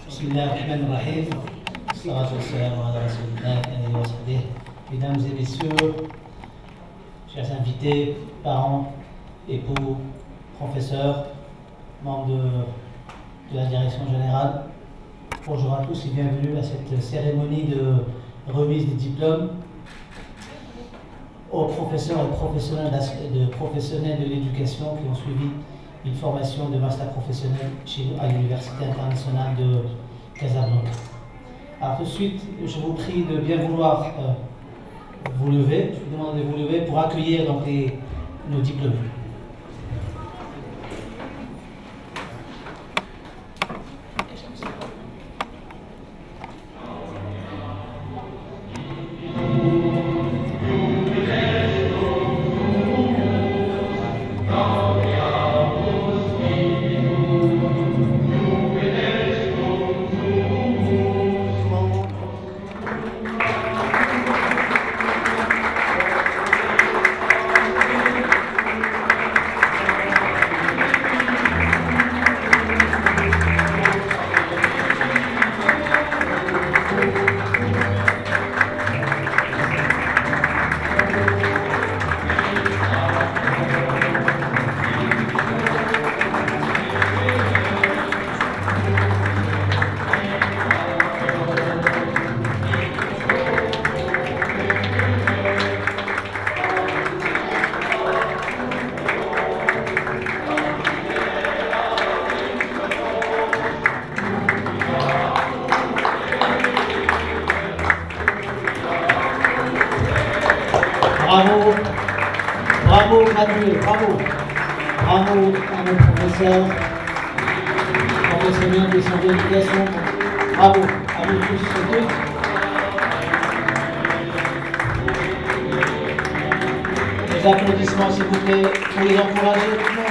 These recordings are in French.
Bismillahirrahmanirrahim. Salatu wassalamu ala rasulillah wa sahbihi. Mesdames et messieurs, chers invités, parents, époux, professeurs, membres de la direction générale, bonjour à tous et bienvenue à cette cérémonie de remise des diplômes aux professeurs et professionnels de l'éducation qui ont suivi une formation de master professionnel chez nous à l'Université internationale de Casablanca. Alors tout de suite, je vous prie de bien vouloir vous lever. Je vous demande de vous lever pour accueillir donc nos diplômés. Bravo, bravo Mathieu, bravo. Bravo à nos professeurs des centres d'éducation. Bravo à vous tous et toutes. Des applaudissements s'il vous plaît pour les encourager tout le monde.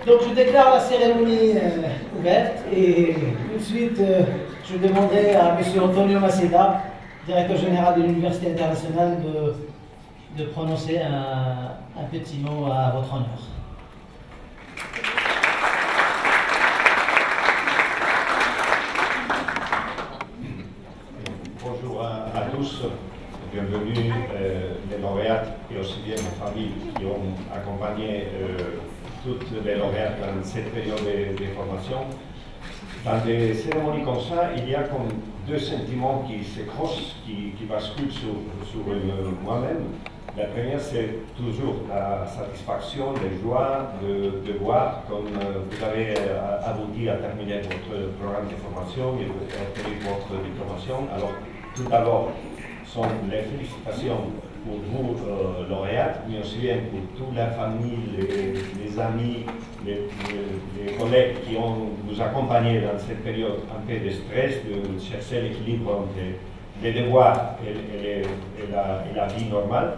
Donc je déclare la cérémonie ouverte et tout de suite je demanderai à M. Antonio Maceda, directeur général de l'Université internationale, de prononcer un petit mot à votre honneur. Bonjour à tous, bienvenue les lauréats et aussi bien les familles qui ont accompagné toutes les lauréats dans cette période de formation. Dans des cérémonies comme ça, il y a comme deux sentiments qui se croisent, qui basculent sur moi-même. La première, c'est toujours la satisfaction, la joie de voir comme vous avez abouti à terminer votre programme de formation et obtenir votre diplomation. Alors, tout d'abord, sont les félicitations pour vous, lauréats, mais aussi bien pour toute la famille, les amis, les collègues qui ont nous accompagné dans cette période un peu de stress, de chercher l'équilibre entre les devoirs et la vie normale.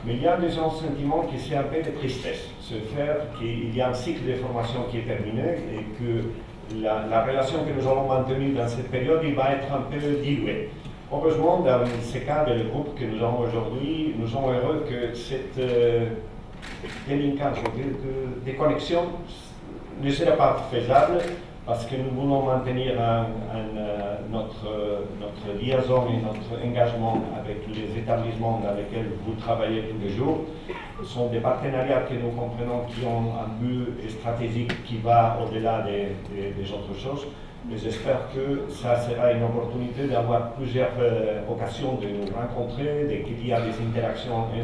Mais il y a déjà un sentiment qui c'est un peu de tristesse, se faire qu'il y a un cycle de formation qui est terminé et que la relation que nous allons maintenir dans cette période, il va être un peu diluée. Heureusement, dans ce cas de groupe que nous avons aujourd'hui, nous sommes heureux que cette délinkage, de connexion ne sera pas faisable parce que nous voulons maintenir notre liaison et notre engagement avec les établissements dans lesquels vous travaillez tous les jours. Ce sont des partenariats que nous comprenons qui ont un but stratégique qui va au-delà des autres choses. Mais j'espère que ça sera une opportunité d'avoir plusieurs occasions de nous rencontrer, qu'il y a des interactions entre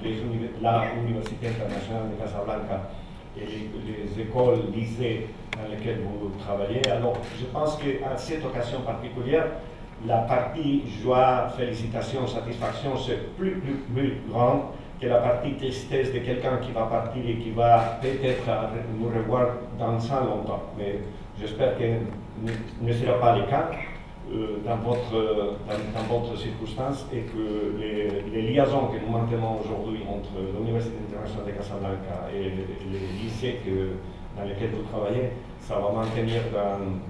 l'Université internationale de Casablanca et les écoles, lycées dans lesquelles vous travaillez. Alors, je pense qu'à cette occasion particulière, la partie joie, félicitations, satisfaction, c'est plus grande que la partie tristesse de quelqu'un qui va partir et qui va peut-être nous revoir dans ça longtemps. Mais j'espère que ne sera pas le cas. dans votre circonstance et que les liaisons que nous maintenons aujourd'hui entre l'Université internationale de Casablanca et les lycées dans lesquels vous travaillez, ça va maintenir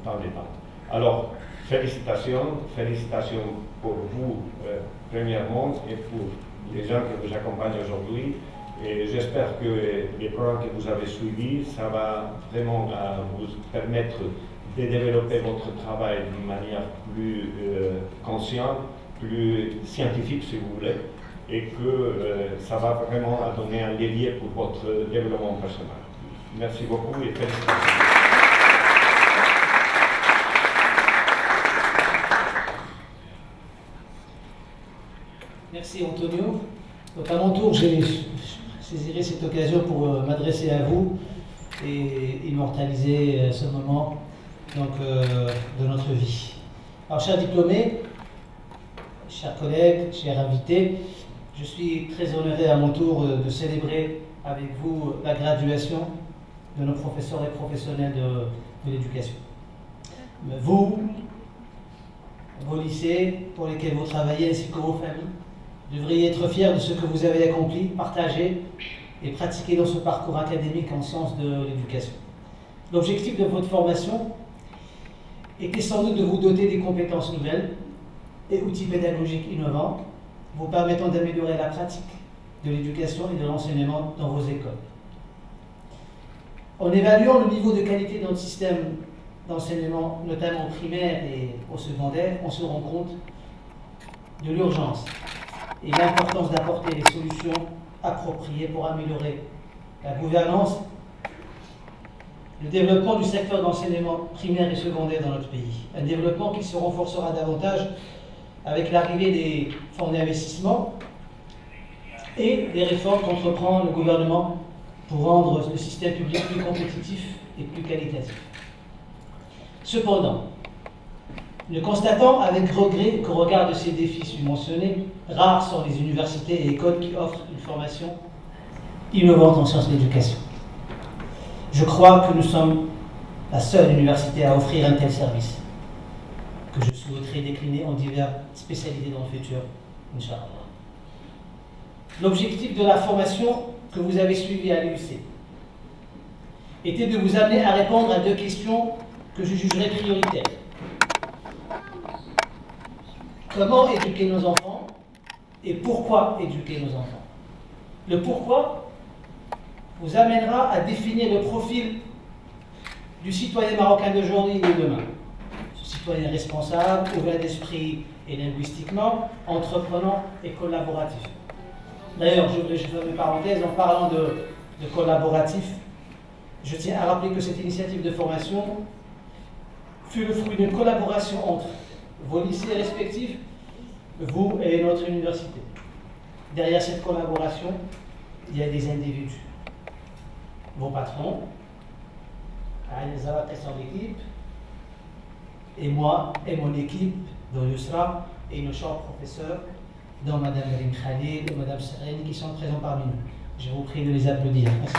dans les temps. Alors, félicitations pour vous, premièrement, et pour les gens qui vous accompagnent aujourd'hui. Et j'espère que les programmes que vous avez suivis, ça va vraiment vous permettre de développer votre travail d'une manière plus consciente, plus scientifique si vous voulez, et que ça va vraiment donner un levier pour votre développement personnel. Merci beaucoup et félicitations. Merci Antonio. Donc à mon tour, j'ai saisirai cette occasion pour m'adresser à vous et immortaliser ce moment de notre vie. Alors, chers diplômés, chers collègues, chers invités, je suis très honoré à mon tour de célébrer avec vous la graduation de nos professeurs et professionnels de l'éducation. Vous, vos lycées pour lesquels vous travaillez ainsi que vos familles, devriez être fiers de ce que vous avez accompli, partagé et pratiqué dans ce parcours académique en sciences de l'éducation. L'objectif de votre formation était sans doute de vous doter des compétences nouvelles et outils pédagogiques innovants, vous permettant d'améliorer la pratique de l'éducation et de l'enseignement dans vos écoles. En évaluant le niveau de qualité de notre système d'enseignement, notamment au primaire et au secondaire, on se rend compte de l'urgence et l'importance d'apporter les solutions appropriées pour améliorer la gouvernance, le développement du secteur d'enseignement primaire et secondaire dans notre pays. Un développement qui se renforcera davantage avec l'arrivée des fonds d'investissement et des réformes qu'entreprend le gouvernement pour rendre le système public plus compétitif et plus qualitatif. Cependant, nous constatons avec regret qu'au regard de ces défis subventionnés, rares sont les universités et écoles qui offrent une formation innovante en sciences de l'éducation. Je crois que nous sommes la seule université à offrir un tel service, que je souhaiterais décliner en diverses spécialités dans le futur, Inch'Allah. L'objectif de la formation que vous avez suivie à l'UIC était de vous amener à répondre à deux questions que je jugerais prioritaires. Comment éduquer nos enfants et pourquoi éduquer nos enfants? Le pourquoi vous amènera à définir le profil du citoyen marocain d'aujourd'hui et de demain. Ce citoyen responsable, ouvert d'esprit et linguistiquement, entreprenant et collaboratif. D'ailleurs, je fais une parenthèse en parlant de collaboratif. Je tiens à rappeler que cette initiative de formation fut le fruit d'une collaboration entre vos lycées respectifs, vous et notre université. Derrière cette collaboration, il y a des individus. Vos patrons, les adaptations d'équipe, et moi et mon équipe, dont Yusra et nos chers professeurs, dont Mme Rim Khalil et Mme Sereni, qui sont présents parmi nous. Je vous prie de les applaudir. Merci.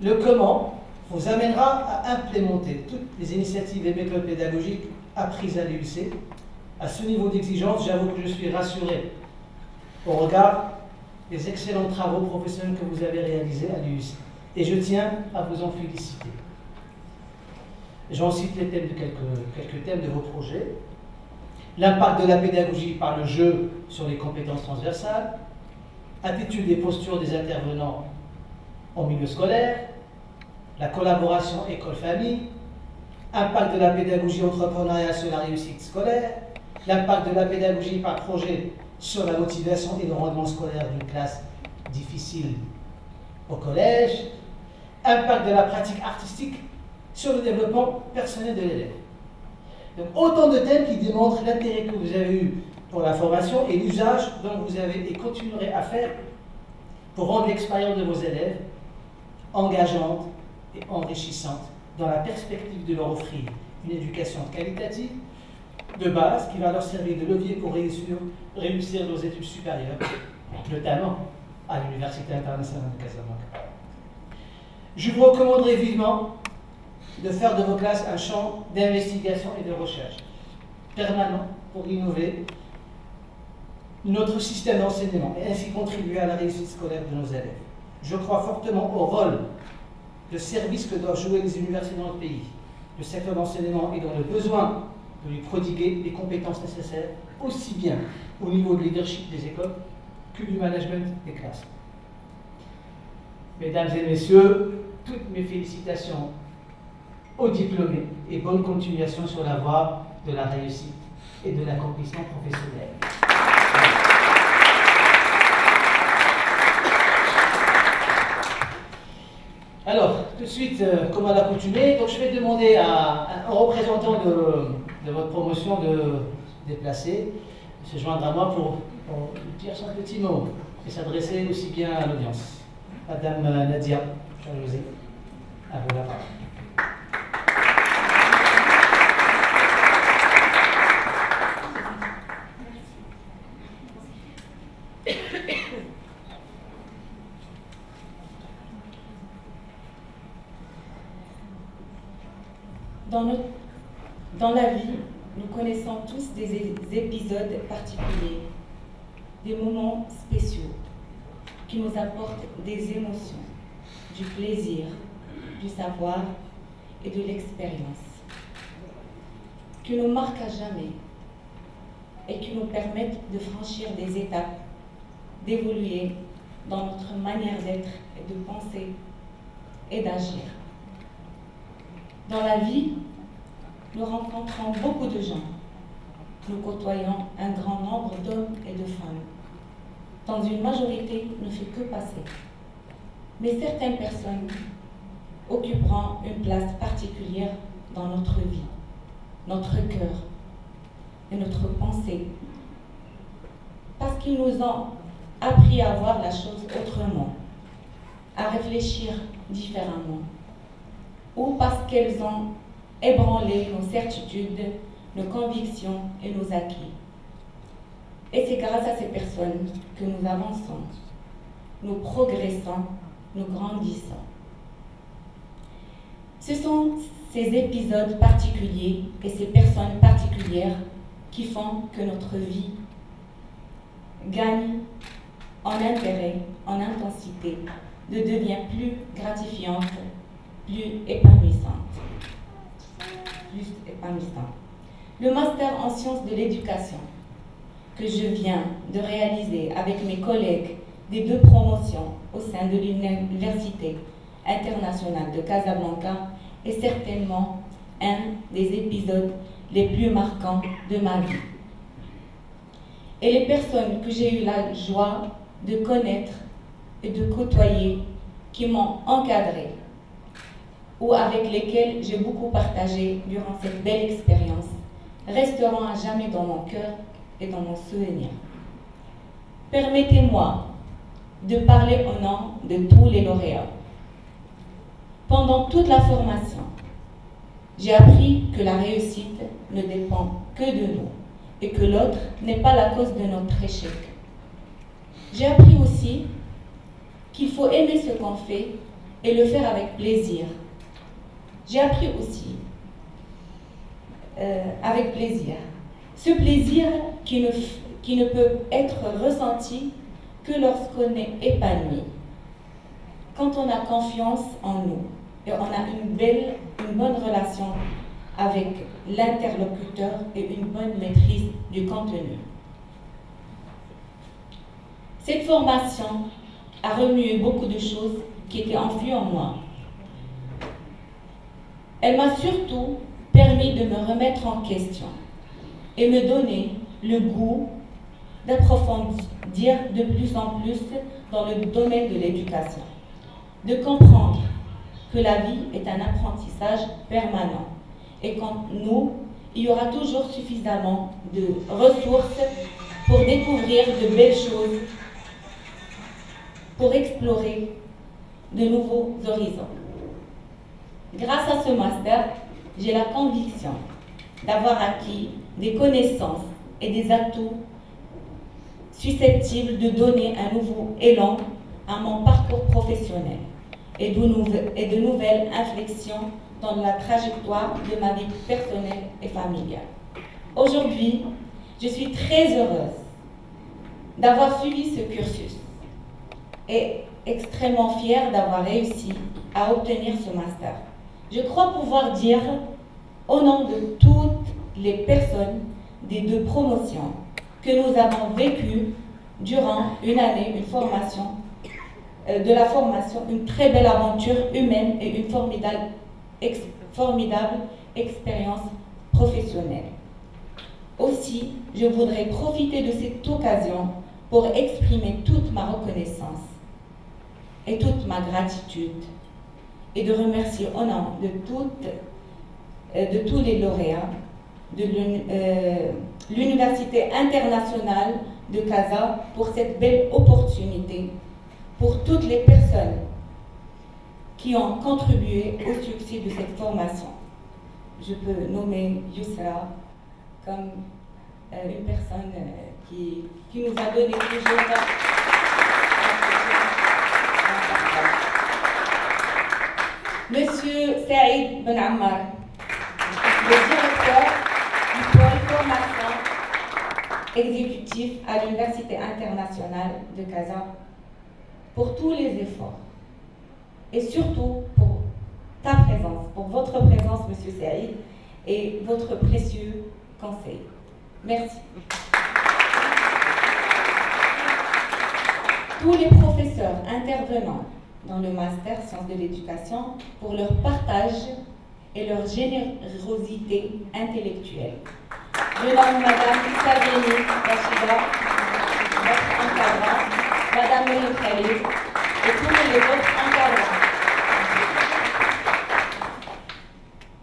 Le comment vous amènera à implémenter toutes les initiatives et méthodes pédagogiques apprises à l'UIC. À ce niveau d'exigence, j'avoue que je suis rassuré au regard des excellents travaux professionnels que vous avez réalisés à l'UIC. Et je tiens à vous en féliciter. J'en cite les thèmes de quelques thèmes de vos projets. L'impact de la pédagogie par le jeu sur les compétences transversales, attitude et posture des intervenants en milieu scolaire, la collaboration école-famille, impact de la pédagogie entrepreneuriale sur la réussite scolaire, l'impact de la pédagogie par projet sur la motivation et le rendement scolaire d'une classe difficile au collège, impact de la pratique artistique sur le développement personnel de l'élève. Donc autant de thèmes qui démontrent l'intérêt que vous avez eu pour la formation et l'usage dont vous avez et continuerez à faire pour rendre l'expérience de vos élèves engageante et enrichissante dans la perspective de leur offrir une éducation qualitative de base qui va leur servir de levier pour réussir nos études supérieures, notamment à l'Université internationale de Casablanca. Je vous recommanderais vivement de faire de vos classes un champ d'investigation et de recherche permanent pour innover notre système d'enseignement et ainsi contribuer à la réussite scolaire de nos élèves. Je crois fortement au rôle de service que doivent jouer les universités dans le pays. Le secteur d'enseignement est dans le besoin de lui prodiguer les compétences nécessaires, aussi bien au niveau de leadership des écoles que du management des classes. Mesdames et messieurs, toutes mes félicitations aux diplômés et bonne continuation sur la voie de la réussite et de l'accomplissement professionnel. Alors, tout de suite, comme à l'accoutumée, donc je vais demander à un représentant de votre promotion de déplacer, de se joindre à moi pour dire son petit mot et s'adresser aussi bien à l'audience. Madame Nadia José, à vous la parole. Dans la vie, nous connaissons tous des épisodes particuliers, des moments spéciaux qui nous apportent des émotions, du plaisir, du savoir et de l'expérience, qui nous marquent à jamais et qui nous permettent de franchir des étapes, d'évoluer dans notre manière d'être et de penser et d'agir. Dans la vie, nous rencontrons beaucoup de gens. Nous côtoyons un grand nombre d'hommes et de femmes. Dans une majorité, ne fait que passer. Mais certaines personnes occuperont une place particulière dans notre vie, notre cœur et notre pensée. Parce qu'ils nous ont appris à voir la chose autrement, à réfléchir différemment, ou parce qu'elles ont ébranlé nos certitudes, nos convictions et nos acquis. Et c'est grâce à ces personnes que nous avançons, nous progressons, nous grandissons. Ce sont ces épisodes particuliers et ces personnes particulières qui font que notre vie gagne en intérêt, en intensité, devient plus gratifiante, plus épanouissante. Le master en sciences de l'éducation que je viens de réaliser avec mes collègues des deux promotions au sein de l'Université internationale de Casablanca est certainement un des épisodes les plus marquants de ma vie. Et les personnes que j'ai eu la joie de connaître et de côtoyer, qui m'ont encadré, ou avec lesquels j'ai beaucoup partagé durant cette belle expérience, resteront à jamais dans mon cœur et dans mon souvenir. Permettez-moi de parler au nom de tous les lauréats. Pendant toute la formation, j'ai appris que la réussite ne dépend que de nous et que l'autre n'est pas la cause de notre échec. J'ai appris aussi qu'il faut aimer ce qu'on fait et le faire avec plaisir. J'ai appris aussi, avec plaisir, ce plaisir qui ne peut être ressenti que lorsqu'on est épanoui, quand on a confiance en nous et on a une bonne relation avec l'interlocuteur et une bonne maîtrise du contenu. Cette formation a remué beaucoup de choses qui étaient enfouies en moi. Elle m'a surtout permis de me remettre en question et me donner le goût d'approfondir de plus en plus dans le domaine de l'éducation, de comprendre que la vie est un apprentissage permanent et qu'en nous, il y aura toujours suffisamment de ressources pour découvrir de belles choses, pour explorer de nouveaux horizons. Grâce à ce master, j'ai la conviction d'avoir acquis des connaissances et des atouts susceptibles de donner un nouveau élan à mon parcours professionnel et de nouvelles inflexions dans la trajectoire de ma vie personnelle et familiale. Aujourd'hui, je suis très heureuse d'avoir suivi ce cursus et extrêmement fière d'avoir réussi à obtenir ce master. Je crois pouvoir dire, au nom de toutes les personnes des deux promotions, que nous avons vécu durant une année, une très belle aventure humaine et une formidable expérience professionnelle. Aussi, je voudrais profiter de cette occasion pour exprimer toute ma reconnaissance et toute ma gratitude et de remercier au nom de tous les lauréats de l'Université internationale de Casa pour cette belle opportunité, pour toutes les personnes qui ont contribué au succès de cette formation. Je peux nommer Yousra comme une personne qui nous a donné toujours Monsieur Saïd Ben Ammar, le directeur du pôle formation exécutif à l'Université internationale de Casa, pour tous les efforts et surtout pour ta présence, pour votre présence, Monsieur Saïd, et votre précieux conseil. Merci. Tous les professeurs intervenants dans le master Sciences de l'éducation pour leur partage et leur générosité intellectuelle. Je nomme Madame Sabine Rachida, votre encadrant, Madame Mélie Khalid et tous les autres encadrants.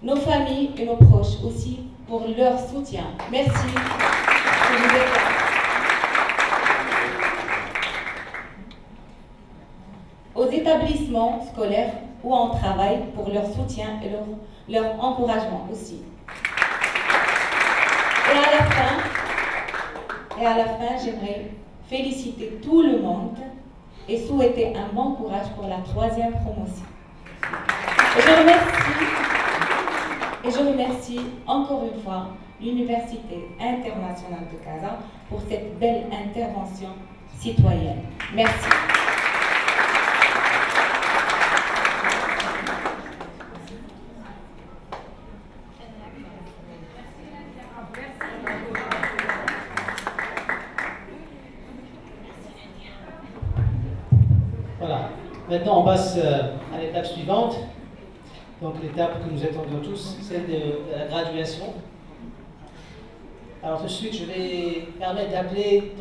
Nos familles et nos proches aussi pour leur soutien. Merci. Je vous écoute. Aux établissements scolaires où on travaille pour leur soutien et leur encouragement aussi. Et à la fin, j'aimerais féliciter tout le monde et souhaiter un bon courage pour la 3e promotion. Et je remercie encore une fois l'Université internationale de Casa pour cette belle intervention citoyenne. Merci. Voilà. Maintenant, on passe à l'étape suivante. Donc, l'étape que nous attendions tous, celle de la graduation. Alors, tout de suite, je vais permettre d'appeler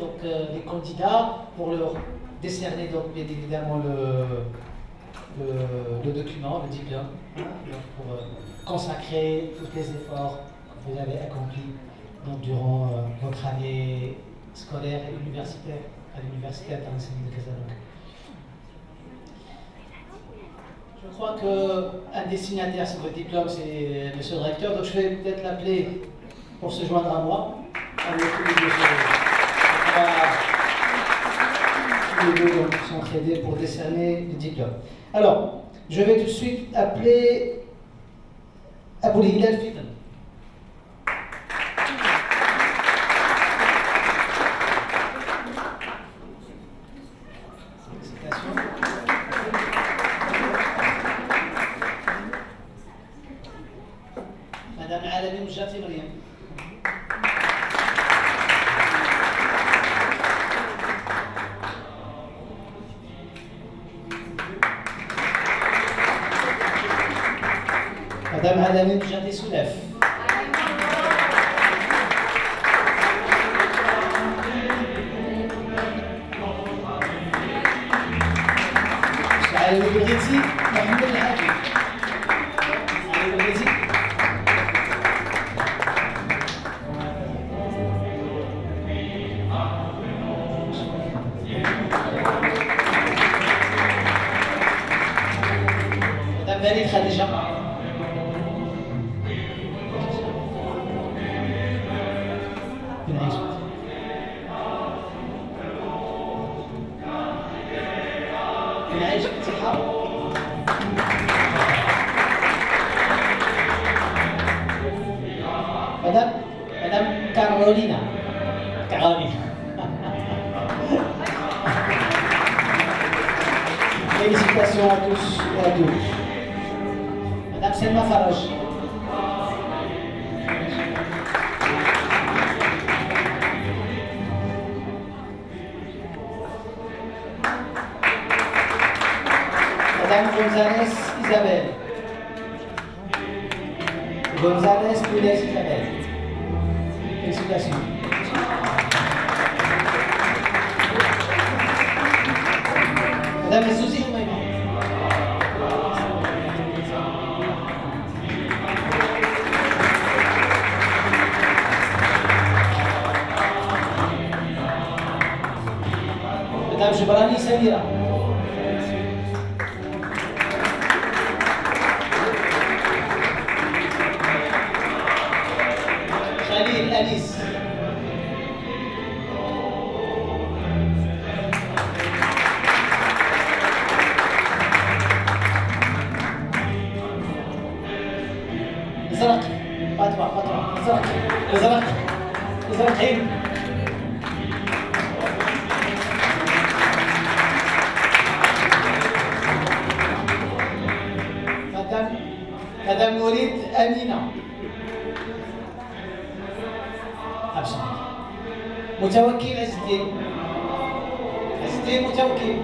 les candidats pour leur décerner, donc, bien évidemment, le document, le diplôme, hein, donc pour consacrer tous les efforts que vous avez accomplis donc, durant votre année scolaire et universitaire à l'Université internationale de Casablanca. Je crois qu'un des signataires sur votre diplôme, c'est Monsieur le recteur, donc je vais peut-être l'appeler pour se joindre à moi. On va tous les deux s'entraider pour décerner le diplôme. Alors, je vais tout de suite appeler Abou Hilal Fidan. Madame Alabi Moujafi Mariam. Madame Alabi Moujafi Soulef. Monsieur Bedriti Mohamed El Hadji. Madame Valide Khadija. بنعيش اتحاد Carolina. Carolina. Félicitations à tous et à toutes. Madame Selma Faraj. Madame González Isabelle. González Pérez Isabelle. Félicitations. Madame Suzy Maïman. Madame Jibrani Samira. Khalil Alice. زرق فاطمة زرق زرق زرقين. مدام نوريد أمينة. أبشر. متوكل عز الدين. عز الدين متوكل.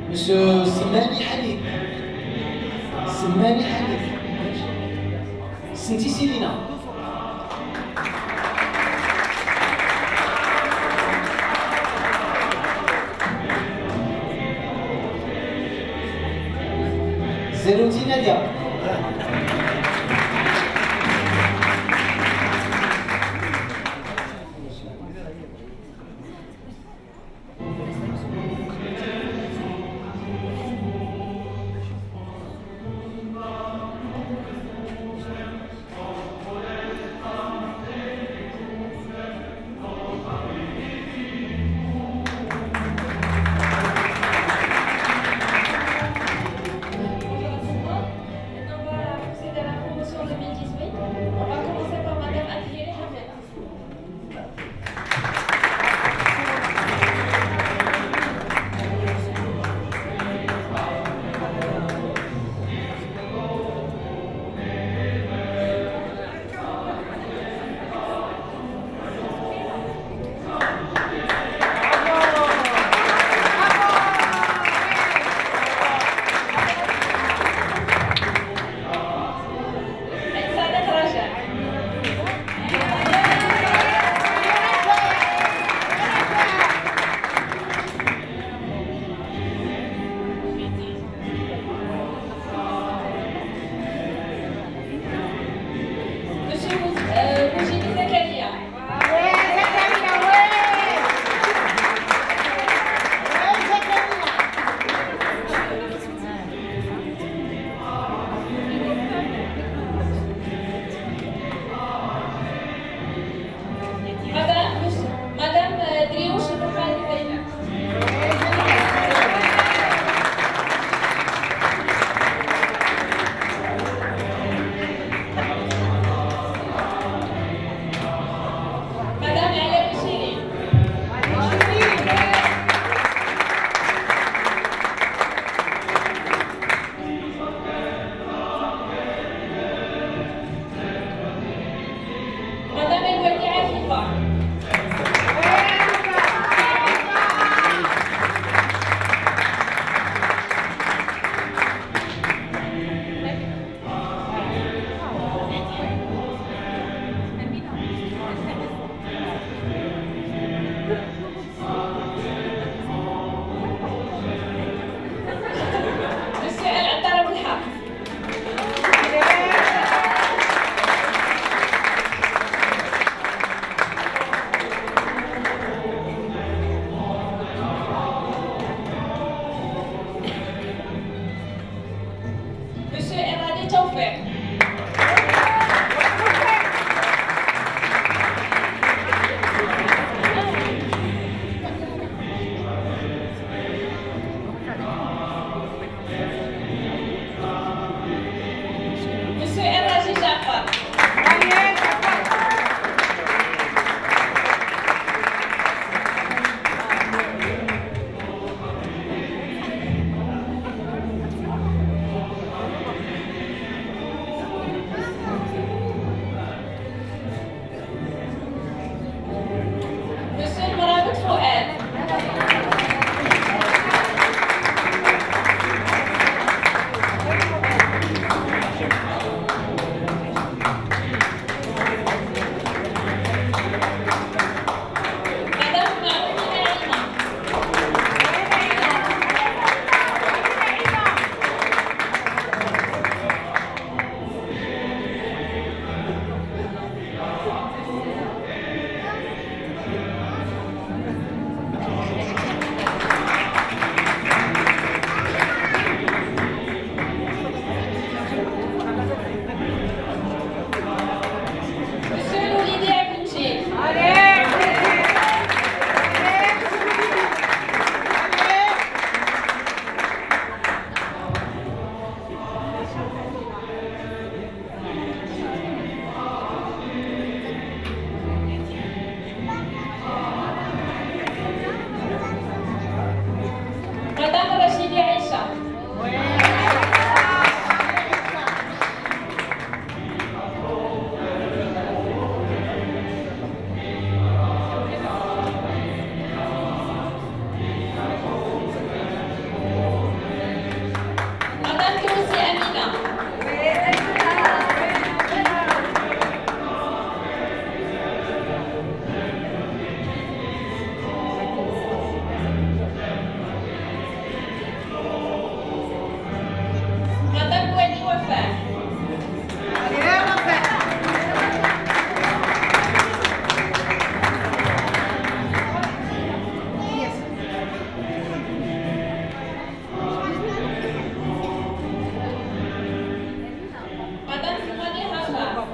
Monsieur Slimani Hadid. Slimani Hadid. Sinti Silina. Zerouti Nadia. Monsieur Eradi Taufek. refait. Madame Soumani Hava.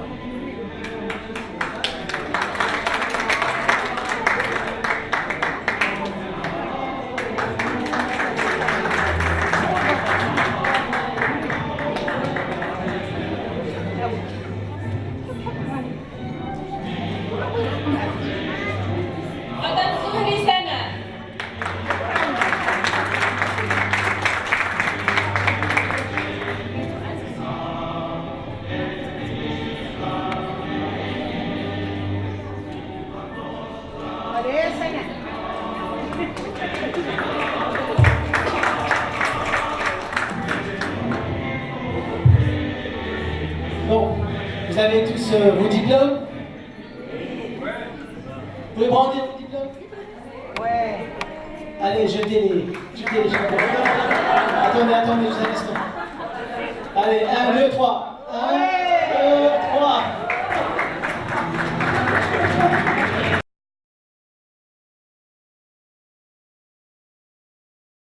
Madame Souhri Sana. Bon, vous avez tous vos diplômes? Vous pouvez brander vos diplômes? Ouais. Allez, jetez-les chapeaux. Attendez, juste un instant. Allez, 1, 2, 3.